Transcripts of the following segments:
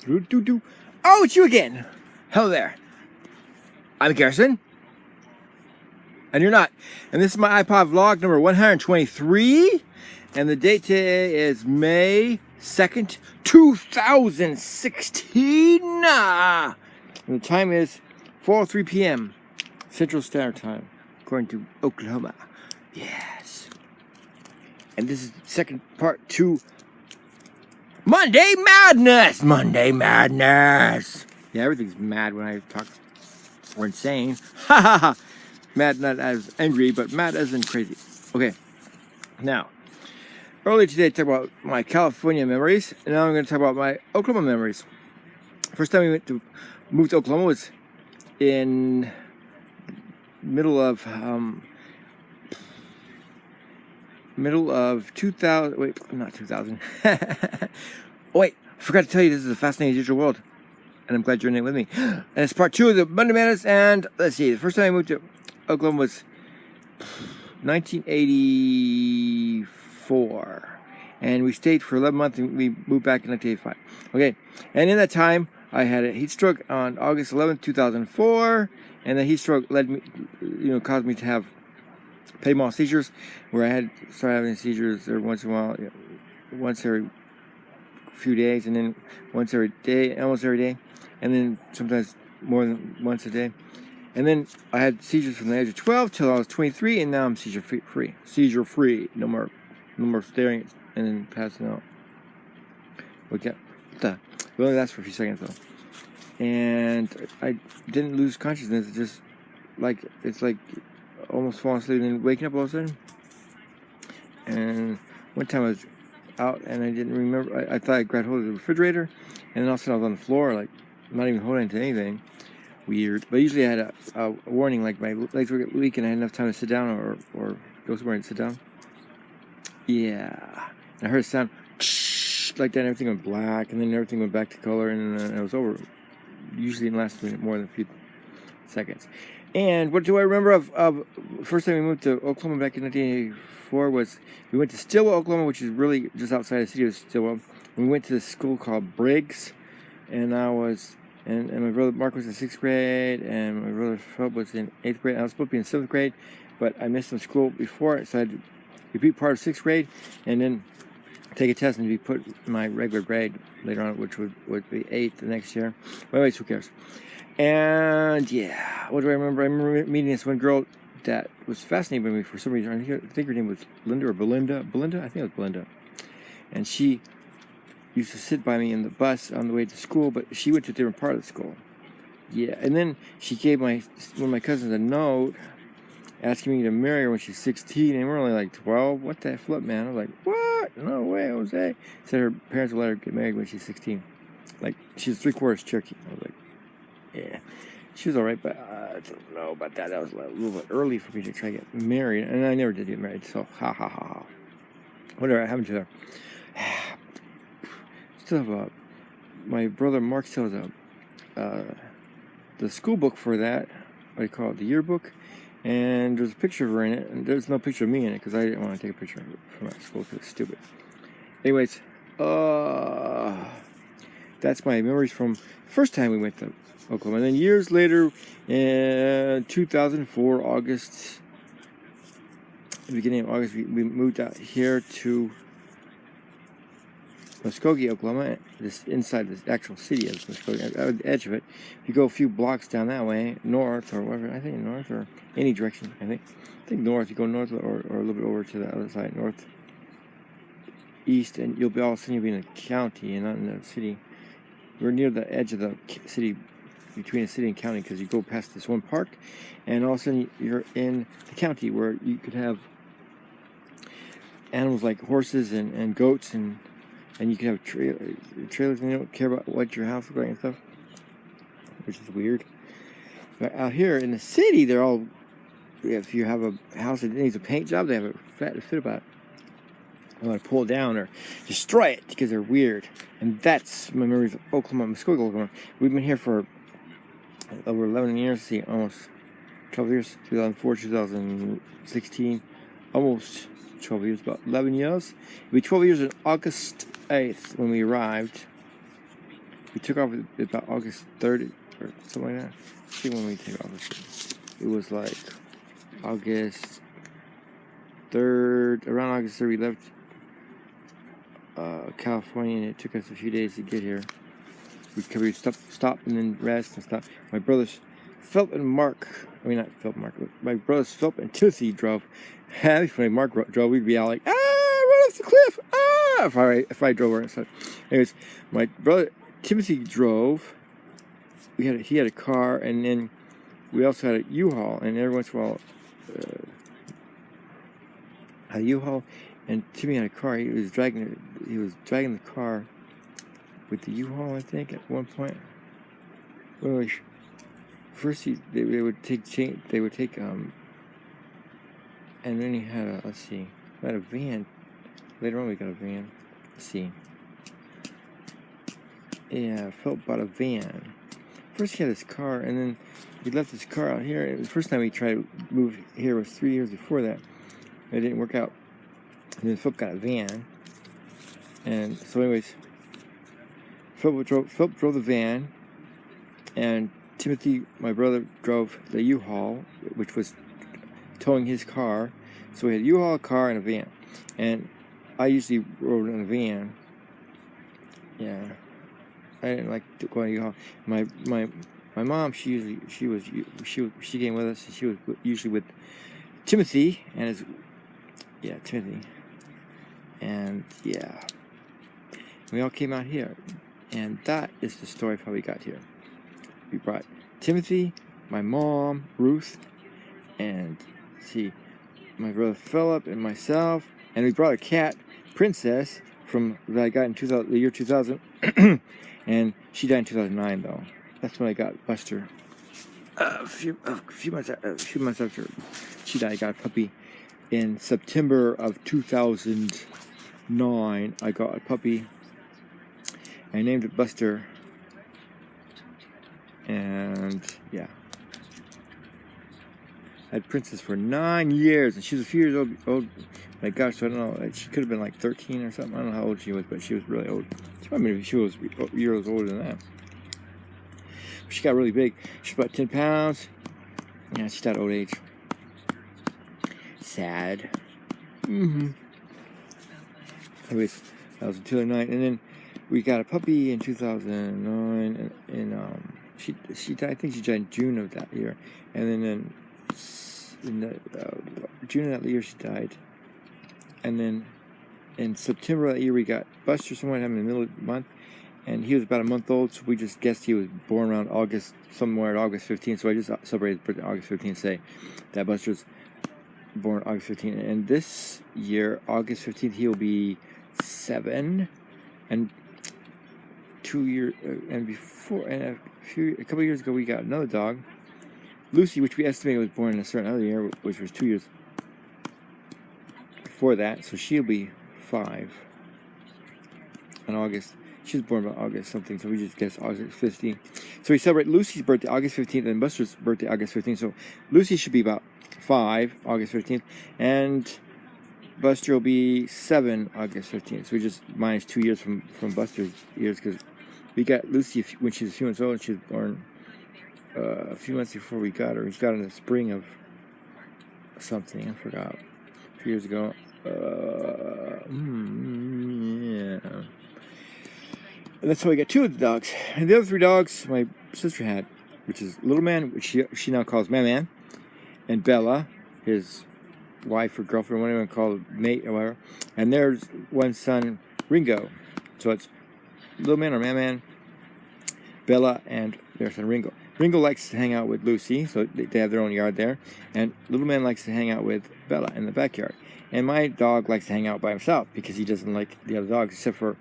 Oh, it's you again. Hello there. I'm Garrison. And you're not. And this is my iPod vlog number 123. And the date today is May 2nd, 2016. And the time is 4:03 p.m. Central Standard Time, according to Oklahoma. Yes. And this is the second part to Monday Madness! Monday Madness! Yeah, everything's mad when I talk or insane. Ha ha ha! Mad, not as angry, but mad as in crazy. Okay, now, earlier today I talked about my California memories, and now I'm going to talk about my Oklahoma memories. First time we moved to Oklahoma was in middle of 2000. Wait, not 2000. Oh, wait, I forgot to tell you this is a fascinating digital world, and I'm glad you're in it with me. And it's part 2 of the Monday Madness. And let's see, the first time I moved to Oklahoma was 1984, and we stayed for 11 months, and we moved back in 1985. Okay, and in that time, I had a heat stroke on August 11th, 2004, and the heat stroke caused me to have Paymall seizures, where I had started having seizures every once in a while, once every few days, and then once every day, almost every day, and then sometimes more than once a day. And then I had seizures from the age of 12 till I was 23, and now I'm seizure free. Seizure free. No more staring and then passing out. Okay. Well, it only lasts for a few seconds though. And I didn't lose consciousness. It's just like almost falling asleep and then waking up all of a sudden. And one time I was out and I didn't remember. I thought I grabbed hold of the refrigerator, and then all of a sudden I was on the floor, like not even holding to anything. Weird. But usually I had a warning, like my legs were weak and I had enough time to sit down or go somewhere and sit down. Yeah. And I heard a sound like that, and everything went black, and then everything went back to color, and then it was over. Usually it lasted more than a few seconds. And what do I remember of first time we moved to Oklahoma back in 1984 was we went to Stillwell, Oklahoma, which is really just outside the city of Stillwell. We went to this school called Briggs, and and my brother Mark was in 6th grade, and my brother Philip was in 8th grade. I was supposed to be in 7th grade, but I missed some school before, so I had to repeat part of 6th grade, and then take a test and be put in my regular grade later on, which would be 8th the next year. But anyways, who cares? And yeah, what do I remember? I remember meeting this one girl that was fascinating by me for some reason. I think her name was Linda or Belinda. Belinda? I think it was Belinda. And she used to sit by me in the bus on the way to school, but she went to a different part of the school. Yeah, and then she gave one of my cousins a note asking me to marry her when she's 16, and we're only like 12. What the flip, man? I was like, what? No way, Jose. Said her parents would let her get married when she's 16. Like, she's 3/4 Cherokee. I was like, yeah. She was alright, but I don't know about that. That was a little bit early for me to try to get married, and I never did get married, so ha ha ha ha. Whatever happened to her? Still have my brother Mark still has the school book for that. What do you call it? The yearbook. And there's a picture of her in it, and there's no picture of me in it because I didn't want to take a picture of it from that school because it's stupid. Anyways, that's my memories from the first time we went to Oklahoma. And then years later, in 2004, August, the beginning of August, we moved out here to Muskogee, Oklahoma, this inside the actual city of Muskogee, at the edge of it. If you go a few blocks down that way, north or whatever, I think north or any direction, I think north, you go north or a little bit over to the other side, north, east, and you'll be all of a sudden you'll be in the county and not in the city. We're near the edge of the city, between the city and county, because you go past this one park, and all of a sudden you're in the county where you could have animals like horses and goats and you can have trailers, and they don't care about what your house looks like and stuff, which is weird. But out here in the city, they're all, if you have a house that needs a paint job, they have a fit about it. They want to pull it down or destroy it because they're weird. And that's my memories of Oklahoma, Muskogee, Oklahoma. We've been here for over 11 years, almost 12 years, 2004, 2016, almost 12 years, about 11 years. It'll be 12 years on August 8th when we arrived. We took off about August 30th or something like that. I think when we took off, it was like August 3rd. Around August 3rd, we left California, and it took us a few days to get here. We stopped and then rest and stuff. My brothers Philip and Mark, not Philip and Mark, but my brothers Philip and Timothy drove. That'd be funny. Mark drove, we'd be out like, run off the cliff, if I drove. So, anyways, my brother Timothy drove. He had a car, and then we also had a U-Haul, and every once in a while, a U-Haul, and Timmy had a car. He was dragging the car with the U-Haul, I think, at one point. Well, first they would take, and then he had we had a van. Later on we got a van. Let's see. Yeah, Philip bought a van. First he had his car, and then he left his car out here. The first time he tried to move here was 3 years before that. It didn't work out. And then Philip got a van. And so anyways, Philip drove the van, and Timothy, my brother, drove the U-Haul, which was towing his car. So we had a U-Haul, a car, and a van. And I usually rode in a van. Yeah, I didn't like going to U-Haul. My mom, she came with us, and she was usually with Timothy and Timothy. And yeah, we all came out here, and that is the story of how we got here. We brought Timothy, my mom, Ruth, and my brother Philip and myself, and we brought a cat, Princess, that I got in the year 2000, and she died in 2009 though. That's when I got Buster. A few months after she died, I got a puppy. In September of 2009, I got a puppy. I named it Buster. And yeah, I had Princess for 9 years, and she was a few years old. My gosh, so I don't know. She could have been like 13 or something. I don't know how old she was, but she was really old. She was years older than that. She got really big. She's about 10 pounds. Yeah, she died at old age. Sad. Anyways, that was in 2009, and then we got a puppy in 2009, and she died. I think she died in June of that year, and then in June of that year she died, and then in September of that year we got Buster. Someone in the middle of the month, and he was about a month old, so we just guessed he was born around somewhere at August 15th. So I just celebrated his birthday August 15th, say that Buster's born August 15th, and this year August 15th he'll be 7, and 2 years and before, and a couple of years ago we got another dog, Lucy, which we estimated was born in a certain other year, which was 2 years before that, so she'll be 5 in August. She was born about August something, so we just guessed August 15th. So we celebrate Lucy's birthday August 15th and Buster's birthday August 15th. So Lucy should be about 5 August 15th, and Buster will be 7 August 15th. So we just minus 2 years from Buster's years, because we got Lucy when she was a few months old, and she was born a few months before we got her. We got her in the spring of something, I forgot, a few years ago. Yeah. And that's how we got 2 of the dogs. And the other 3 dogs my sister had, which is Little Man, which she now calls Man, and Bella, his wife or girlfriend, whatever you want to call it, mate or whatever. And there's one son, Ringo. So it's Little Man or Man, Bella, and their son Ringo. Ringo likes to hang out with Lucy, so they have their own yard there. And Little Man likes to hang out with Bella in the backyard. And my dog likes to hang out by himself because he doesn't like the other dogs, except for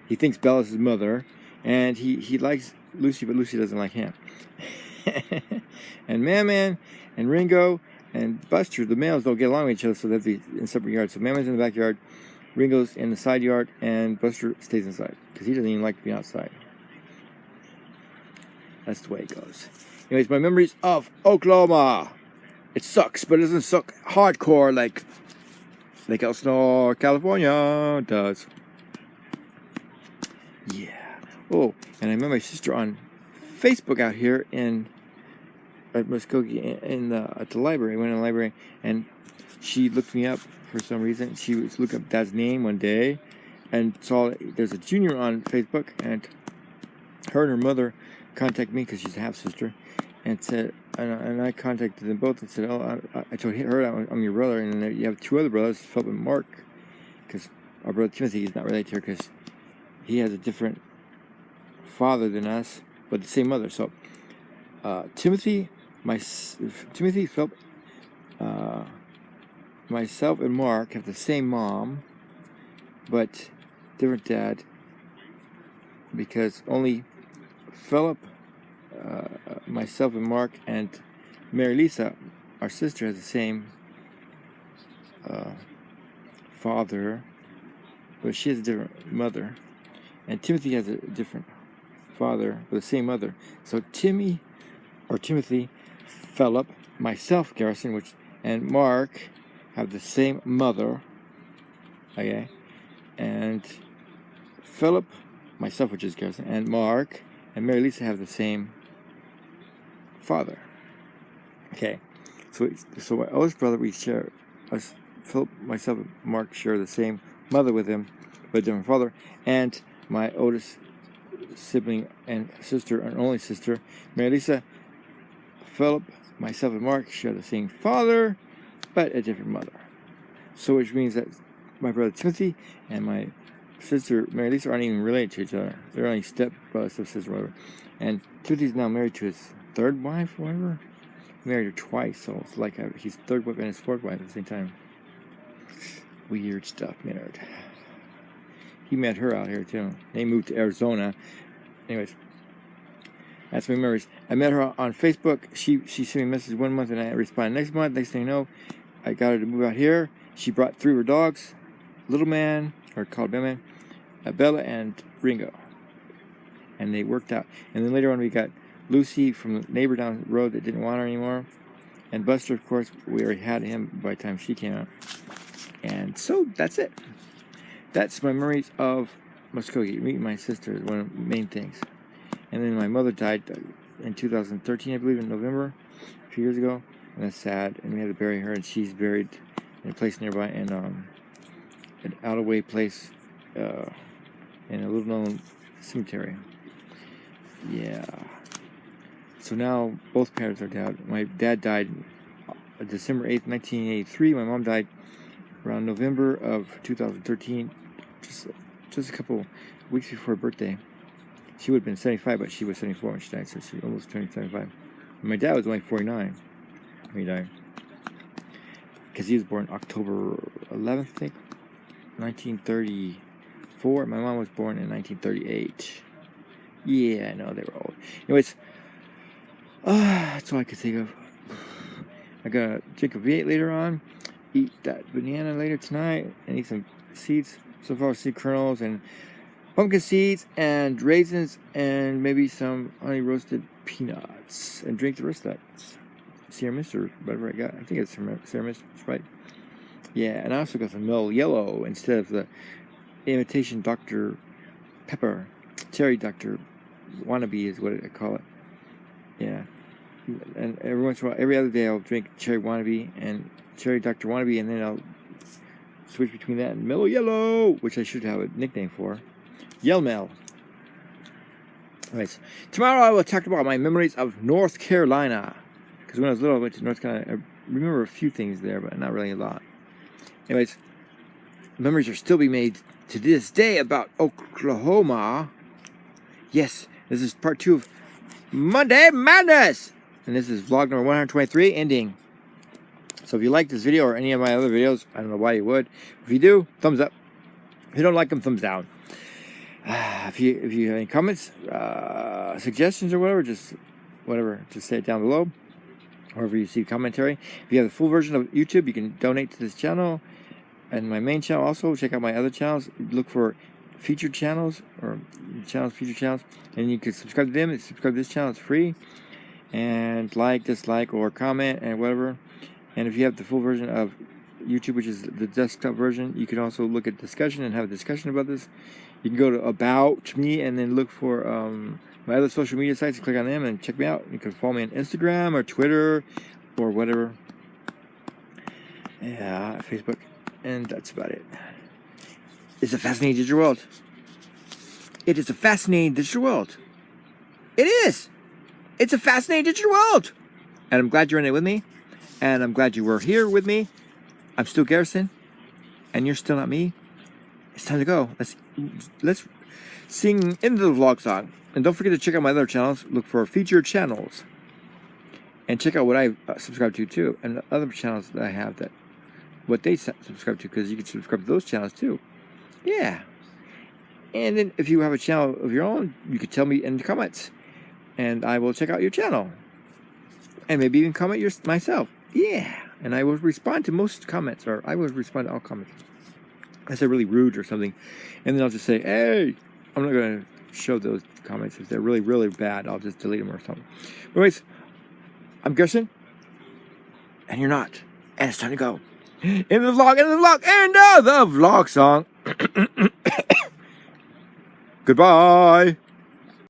he thinks Bella's his mother, and he likes Lucy, but Lucy doesn't like him. And Man and Ringo and Buster, the males, don't get along with each other, so they'll be in separate yards. So Man's in the backyard, Ringo's in the side yard, and Buster stays inside because he doesn't even like to be outside. That's the way it goes. Anyways, my memories of Oklahoma. It sucks, but it doesn't suck hardcore like Elsinore, California does. Yeah. Oh, and I met my sister on Facebook out here at Muskogee at the library. I went in the library, and she looked me up for some reason. She was looking up Dad's name one day, and saw there's a junior on Facebook, and her and her mother contacted me because she's a half sister, and said, and I contacted them both and said, oh, I told her I'm your brother, and then you have two other brothers, Philip and Mark, because our brother Timothy is not related to her because he has a different father than us, but the same mother. So Timothy, Philip, myself, and Mark have the same mom, but different dad, because only Philip, myself, and Mark, and Mary Lisa, our sister, has the same father, but she has a different mother. And Timothy has a different father, but the same mother. So Timothy, Philip, myself, Garrison, and Mark have the same mother. Okay, and Philip, myself, which is Garrison, and Mark and Mary Lisa have the same father. Okay, so my oldest brother, we share, Philip, myself, and Mark share the same mother with him, but a different father. And my oldest sibling and sister, and only sister, Mary Lisa, Philip, myself, and Mark share the same father, but a different mother. So which means that my brother Timothy and my sister Mary Lisa aren't even related to each other. They're only step brother, step sister, whatever. And Timothy's now married to his third wife, whatever. He married her twice, so it's like his third wife and his fourth wife at the same time. Weird stuff, nerd. He met her out here too. They moved to Arizona. Anyways, that's my memories. I met her on Facebook. She sent me a message 1 month, and I responded next month. Next thing you know, I got her to move out here. She brought 3 of her dogs, Little Man, or called Bellman, Bella, and Ringo. And they worked out. And then later on, we got Lucy from the neighbor down the road that didn't want her anymore. And Buster, of course, we already had him by the time she came out. And so that's it. That's my memories of Muskogee. Meeting my sister is one of the main things. And then my mother died in 2013, I believe, in November, a few years ago. And that's sad. And we had to bury her, and she's buried in a place nearby, in an out-of-way place, in a little-known cemetery. Yeah. So now both parents are dead. My dad died December 8th, 1983. My mom died around November of 2013, just a couple weeks before her birthday. She would have been 75, but she was 74 when she died, so she almost turned 75. And my dad was only 49 when he died, because he was born October 11th, I think, 1934. My mom was born in 1938. Yeah, I know, they were old. Anyways, that's all I could think of. I gotta drink a V8 later on, eat that banana later tonight, and eat some seeds, sunflower seed kernels, and pumpkin seeds, and raisins, and maybe some honey roasted peanuts, and drink the rest of that Sierra Mist or whatever I got. I think it's Sierra Mist, right? Yeah, and I also got some Mellow Yellow instead of the imitation Dr. Pepper. Cherry Dr. Wannabe is what I call it. Yeah. And every once in a while, every other day, I'll drink Cherry Wannabe and Cherry Dr. Wannabe, and then I'll switch between that and Mellow Yellow, which I should have a nickname for. Yell Mel. Anyways, tomorrow I will talk about my memories of North Carolina. Because when I was little, I went to North Carolina. I remember a few things there, but not really a lot. Anyways, memories are still being made to this day about Oklahoma. Yes, this is part 2 of Monday Madness. And this is vlog number 123, ending. So if you like this video or any of my other videos, I don't know why you would. If you do, thumbs up. If you don't like them, thumbs down. If you have any comments, suggestions or whatever, just say it down below. Wherever you see commentary. If you have the full version of YouTube, you can donate to this channel. And my main channel also, check out my other channels. Look for featured channels or featured channels. And you can subscribe to them and subscribe to this channel. It's free. And like, dislike, or comment, and whatever. And if you have the full version of YouTube, which is the desktop version, you can also look at discussion and have a discussion about this. You can go to About Me and then look for my other social media sites and click on them and check me out. You can follow me on Instagram or Twitter or whatever. Yeah, Facebook. And that's about it. It's a fascinating digital world. It is a fascinating digital world. It is. It's a fascinating digital world. And I'm glad you're in it with me. And I'm glad you were here with me. I'm still Garrison. And you're still not me. It's time to go. Let's sing into the vlog song. And don't forget to check out my other channels. Look for featured channels. And check out what I subscribe to too. And the other channels that I have, that what they subscribe to, because you can subscribe to those channels too. Yeah. And then if you have a channel of your own, you could tell me in the comments. And I will check out your channel. And maybe even comment myself. Yeah. And I will respond to most comments. Or I will respond to all comments. Unless they're really rude or something. And then I'll just say, hey. I'm not going to show those comments. If they're really, really bad, I'll just delete them or something. But anyways, I'm Gerson. And you're not. And it's time to go. In the vlog, and the vlog song. Goodbye.